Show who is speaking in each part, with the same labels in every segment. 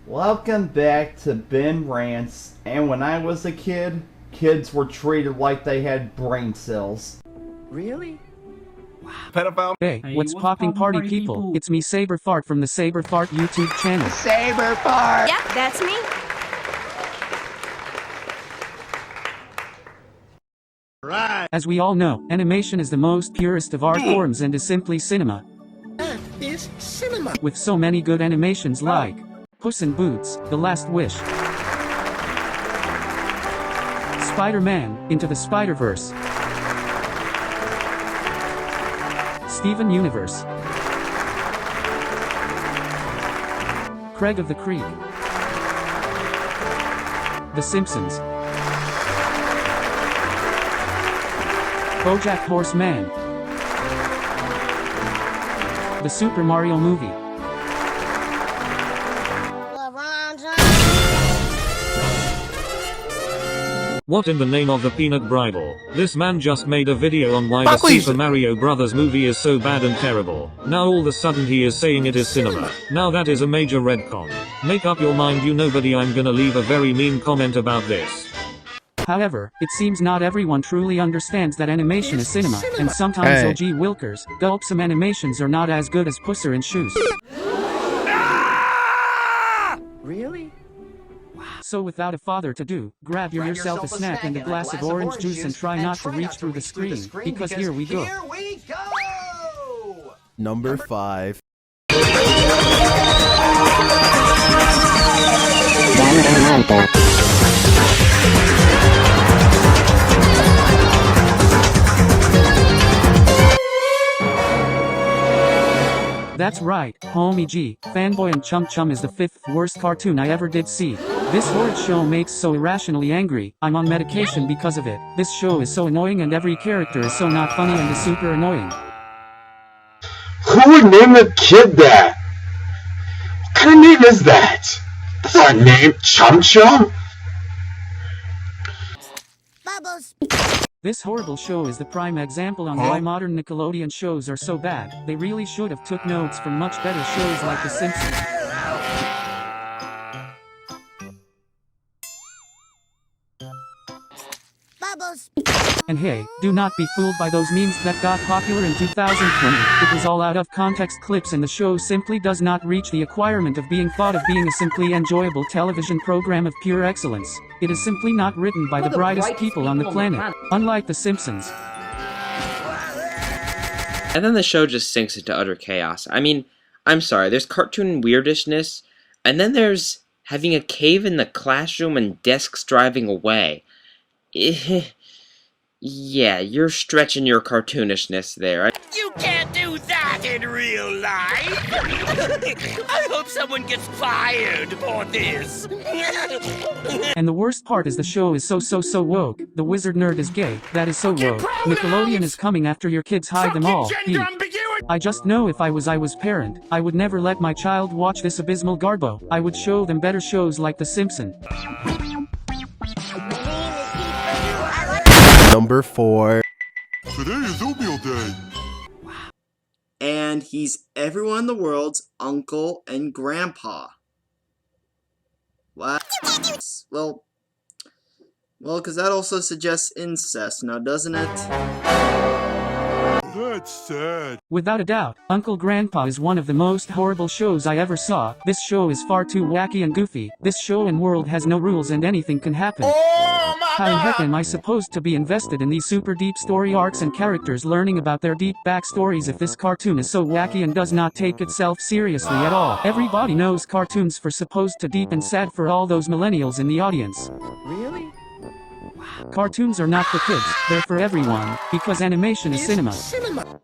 Speaker 1: Welcome back to Ben Rants. And when I was a kid, kids were treated like they had brain cells.
Speaker 2: Really?
Speaker 3: Pedophile.
Speaker 4: Hey, what's popping party people? It's me SABERFART from the SABERFART YouTube channel.
Speaker 2: SABERFART!
Speaker 5: Yep, that's me.
Speaker 3: Right.
Speaker 4: As we all know, animation is the most purest of art forms and is simply cinema.
Speaker 2: That is cinema.
Speaker 4: With so many good animations like Puss in Boots, The Last Wish, Spider-Man, Into the Spider-Verse, Steven Universe, Craig of the Creek, The Simpsons, BoJack Horseman, The Super Mario Movie,
Speaker 6: What in the name of the peanut bridle? This man just made a video on why the Super Mario Brothers movie is so bad and terrible. Now all of a sudden he is saying it is cinema. Now that is a major redcon. Make up your mind, you nobody. I'm gonna leave a very mean comment about this.
Speaker 4: However, it seems not everyone truly understands that animation is cinema, and sometimes OG Wilkers, gulp, some animations are not as good as Pusser in Shoes.
Speaker 2: Really?
Speaker 4: So without a further ado, grab yourself a snack and a glass of orange juice and try not to reach through the screen, because here we go.
Speaker 2: Here we go!
Speaker 7: Number 5.
Speaker 4: That's right, homie G, Fanboy and Chum is the 5th worst cartoon I ever did see. This horrid show makes so irrationally angry, I'm on medication because of it. This show is so annoying and every character is so not funny and is super annoying.
Speaker 8: Who would name a kid that? What kind of name is that? That's not a name, Chum.
Speaker 5: Bubbles.
Speaker 4: This horrible show is the prime example on why modern Nickelodeon shows are so bad. They really should have took notes from much better shows like The Simpsons.
Speaker 5: Bubbles.
Speaker 4: And hey, do not be fooled by those memes that got popular in 2020. It was all out of context clips and the show simply does not reach the acquirement of being thought of being a simply enjoyable television program of pure excellence. It is simply not written by the brightest people on the planet, unlike The Simpsons.
Speaker 9: And then the show just sinks into utter chaos. I mean, I'm sorry, there's cartoon weirdishness, and then there's having a cave in the classroom and desks driving away. Yeah, you're stretching your cartoonishness there.
Speaker 2: You can't do that in real life! I hope someone gets fired for this!
Speaker 4: And the worst part is the show is so woke. The wizard nerd is gay. That is so woke. Nickelodeon is coming after your kids, hide them all. I just know if I was parent, I would never let my child watch this abysmal garbo. I would show them better shows like The Simpsons.
Speaker 7: Number 4.
Speaker 3: Today is oatmeal day.
Speaker 10: And he's everyone in the world's uncle and grandpa. What? Well, because that also suggests incest, now doesn't it?
Speaker 3: That's sad.
Speaker 4: Without a doubt, Uncle Grandpa is one of the most horrible shows I ever saw. This show is far too wacky and goofy. This show and world has no rules and anything can happen. How in heck am I supposed to be invested in these super deep story arcs and characters learning about their deep backstories if this cartoon is so wacky and does not take itself seriously at all? Everybody knows cartoons for supposed to deep and sad for all those millennials in the audience.
Speaker 2: Really?
Speaker 4: Cartoons are not for kids, they're for everyone, because animation is cinema.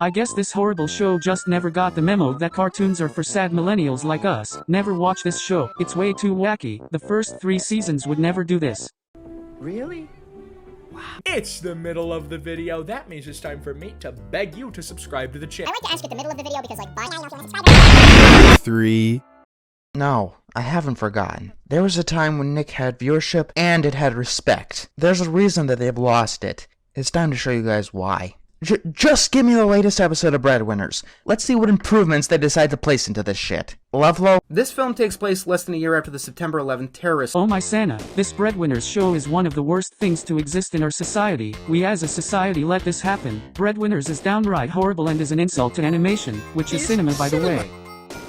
Speaker 4: I guess this horrible show just never got the memo that cartoons are for sad millennials like us. Never watch this show, it's way too wacky. The first 3 seasons would never do this.
Speaker 2: Really?
Speaker 11: It's the middle of the video. That means it's time for me to beg you to subscribe to the channel.
Speaker 5: I like to ask at the middle of the video because, like, bye.
Speaker 7: 3.
Speaker 12: No, I haven't forgotten. There was a time when Nick had viewership and it had respect. There's a reason that they've lost it. It's time to show you guys why. Just give me the latest episode of Breadwinners. Let's see what improvements they decide to place into this shit. Lovelo?
Speaker 13: This film takes place less than a year after the September 11th terrorist.
Speaker 4: Oh my Santa, this Breadwinners show is one of the worst things to exist in our society. We as a society let this happen. Breadwinners is downright horrible and is an insult to animation, which is cinema by the way.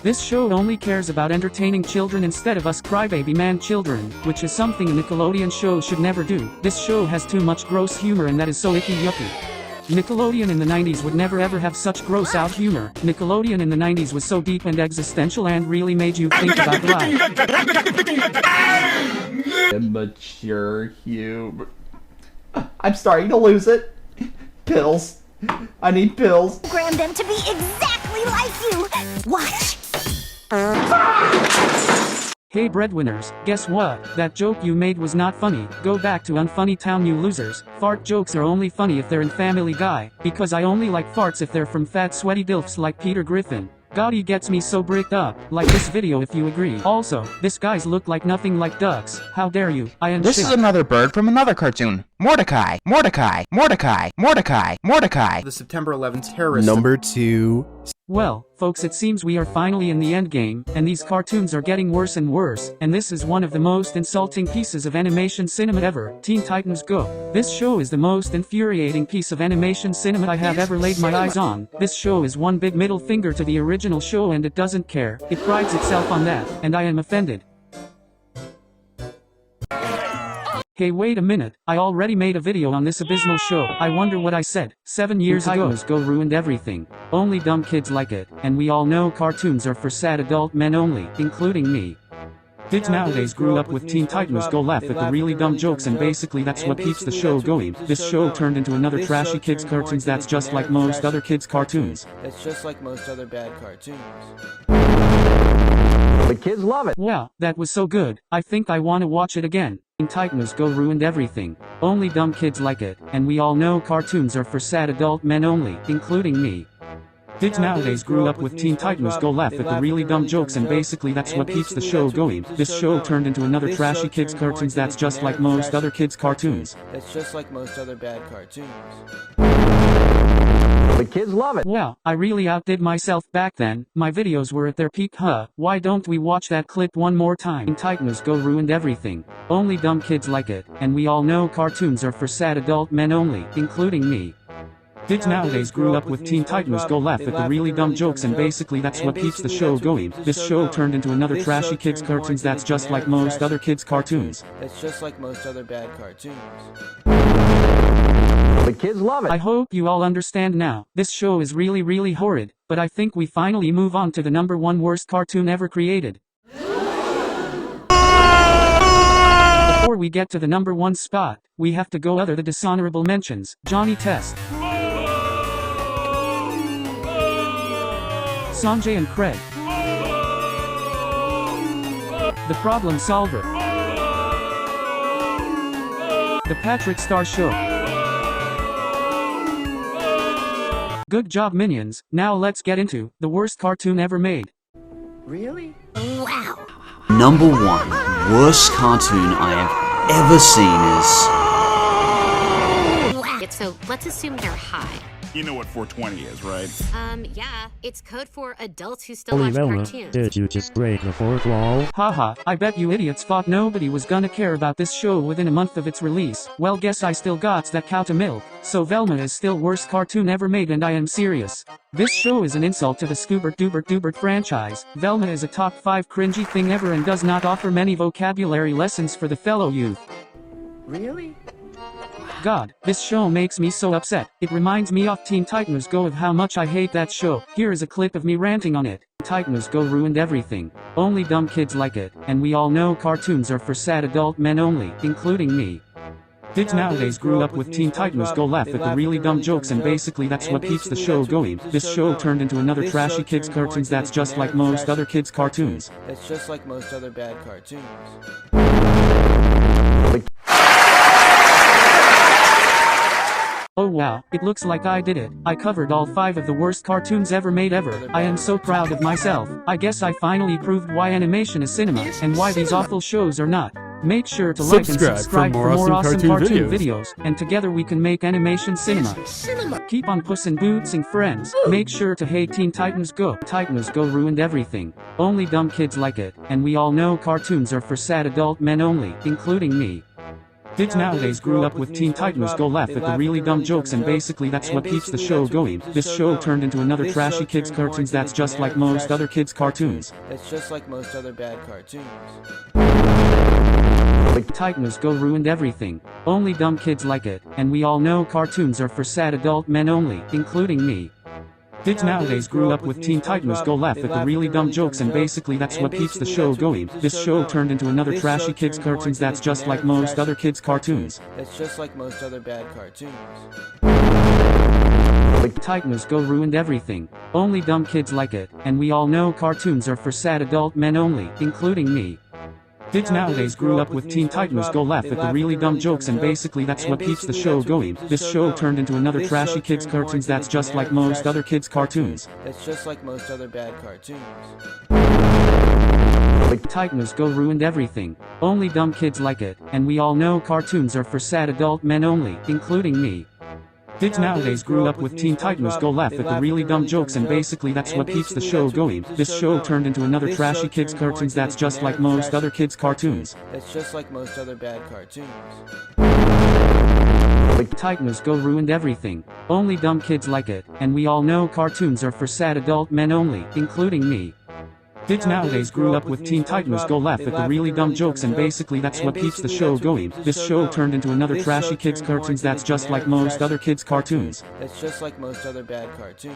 Speaker 4: This show only cares about entertaining children instead of us crybaby man children, which is something a Nickelodeon show should never do. This show has too much gross humor and that is so icky yucky. Nickelodeon in the 90s would never ever have such gross out humor. Nickelodeon in the 90s was so deep and existential and really made you think about life.
Speaker 1: Immature humor. I'm starting to lose it. Pills. I need pills.
Speaker 5: Program them to be exactly like you. Watch.
Speaker 4: Hey Breadwinners, guess what? That joke you made was not funny. Go back to Unfunny Town, you losers. Fart jokes are only funny if they're in Family Guy, because I only like farts if they're from fat sweaty dilfs like Peter Griffin. Gotti gets me so bricked up. Like this video if you agree. Also, this guys look like nothing like ducks. How dare you? I am
Speaker 12: This
Speaker 4: shit.
Speaker 12: is another bird from another cartoon. Mordecai, Mordecai, Mordecai, Mordecai, Mordecai.
Speaker 13: The September 11th terrorist.
Speaker 7: Number 2.
Speaker 4: Well, folks, it seems we are finally in the end game, and these cartoons are getting worse and worse, and this is one of the most insulting pieces of animation cinema ever, Teen Titans Go! This show is the most infuriating piece of animation cinema I have ever laid my eyes on. This show is one big middle finger to the original show and it doesn't care. It prides itself on that, and I am offended. Hey wait a minute, I already made a video on this abysmal show. I wonder what I said. 7 years ago Go ruined everything. Only dumb kids like it, and we all know cartoons are for sad adult men only, including me. Kids nowadays grew up with Teen Titans Go, laugh at the really dumb jokes, and basically that's what keeps the show going. This show turned into another trashy kids cartoons that's just like most other kids cartoons.
Speaker 14: That's just like most other bad cartoons.
Speaker 15: The kids love it.
Speaker 4: Wow, that was so good. I think I want to watch it again. Teen Titans Go ruined everything. Only dumb kids like it, and we all know cartoons are for sad adult men only, including me. Kids nowadays grew up with Teen Titans Go, laugh at the really dumb jokes, and basically that's what keeps the show going. This show turned into another trashy kids cartoons that's just like most other kids cartoons.
Speaker 14: That's just like most other bad cartoons.
Speaker 15: The kids love it.
Speaker 4: Wow, I really outdid myself back then. My videos were at their peak, huh? Why don't we watch that clip one more time? Teen Titans Go ruined everything. Only dumb kids like it, and we all know cartoons are for sad adult men only, including me. Kids nowadays grew up with Teen Titans Go, laugh at the really dumb jokes, and basically that's what keeps the show going. This show turned into another trashy kids cartoons that's just like most other kids cartoons.
Speaker 14: That's just like most other bad cartoons.
Speaker 15: The kids love it.
Speaker 4: I hope you all understand now. This show is really horrid, but I think we finally move on to the #1 worst cartoon ever created. Before we get to the #1 spot, we have to go other the dishonorable mentions. Johnny Test, Sanjay and Craig, The Problem Solver, The Patrick Star Show. Good job, Minions. Now let's get into the worst cartoon ever made.
Speaker 14: Really?
Speaker 5: Wow.
Speaker 16: #1 worst cartoon I have ever seen is...
Speaker 17: So let's assume they're high.
Speaker 3: You know what 420 is, right?
Speaker 17: Yeah, it's code for adults who still
Speaker 18: Holy
Speaker 17: watch
Speaker 18: Velma,
Speaker 17: cartoons.
Speaker 18: did you just break the fourth wall?
Speaker 4: Haha, I bet you idiots thought nobody was gonna care about this show within a month of its release. Well, guess I still got that cow to milk. So Velma is still worst cartoon ever made, and I am serious. This show is an insult to the Scoobert Doobert franchise. Velma is a top 5 cringy thing ever and does not offer many vocabulary lessons for the fellow youth.
Speaker 14: Really?
Speaker 4: God, this show makes me so upset. It reminds me of Teen Titans Go, of how much I hate that show. Here is a clip of me ranting on it. Titans Go ruined everything. Only dumb kids like it, and we all know cartoons are for sad adult men only, including me. Kids nowadays grew up with Teen Titans Go, laugh at the really dumb jokes, and basically that's what keeps the show going. This show turned into another trashy kids cartoons that's just like most other kids cartoons.
Speaker 14: That's just like most other bad cartoons.
Speaker 4: Oh wow, it looks like I did it. I covered all 5 of the worst cartoons ever made ever. I am so proud of myself. I guess I finally proved why animation is cinema, and why these awful shows are not. Make sure to like and
Speaker 18: Subscribe
Speaker 4: subscribe
Speaker 18: for
Speaker 4: for
Speaker 18: more
Speaker 4: more
Speaker 18: awesome
Speaker 4: awesome
Speaker 18: cartoon
Speaker 4: cartoon
Speaker 18: videos.
Speaker 4: videos, and together we can make animation cinema. Keep on pussing bootsing friends. Make sure to hey Teen Titans Go. Titans Go ruined everything. Only dumb kids like it, and we all know cartoons are for sad adult men only, including me. Kids nowadays grew up with Teen Titans Go laugh at the really dumb jokes, and basically that's what keeps the show going. This show turned into another trashy kids cartoons that's just like most other kids cartoons.
Speaker 14: That's just like most other bad cartoons.
Speaker 4: Titans Go ruined everything. Only dumb kids like it, and we all know cartoons are for sad adult men only, including me. Kids nowadays grew up with Teen Titans Go laugh at the really dumb jokes, and basically that's what keeps the show going. This show turned into another trashy kids cartoons that's just like most other kids cartoons.
Speaker 14: That's just like most other bad cartoons.
Speaker 4: Titans Go ruined everything. Only dumb kids like it, and we all know cartoons are for sad adult men only, including me. Kids nowadays grew up with Teen Titans Go laugh at the really dumb jokes, and basically that's what keeps the show going. This show turned into another trashy kids cartoons that's just like most other kids cartoons.
Speaker 14: That's just like most other bad cartoons.
Speaker 4: Titans Go ruined everything. Only dumb kids like it, and we all know cartoons are for sad adult men only, including me. Kids nowadays grew up with Teen Titans Go laugh at the really dumb jokes, and basically that's what keeps the show going. This show turned into another trashy kids cartoons that's just like most other kids cartoons.
Speaker 14: That's just like most other bad cartoons.
Speaker 4: Titans Go ruined everything. Only dumb kids like it, and we all know cartoons are for sad adult men only, including me. Kids nowadays grew up with Teen Titans Go laugh at the really dumb jokes, and basically that's what keeps the show going. This show turned into another trashy kids cartoons that's just like most other kids cartoons.
Speaker 14: That's just like most other bad cartoons.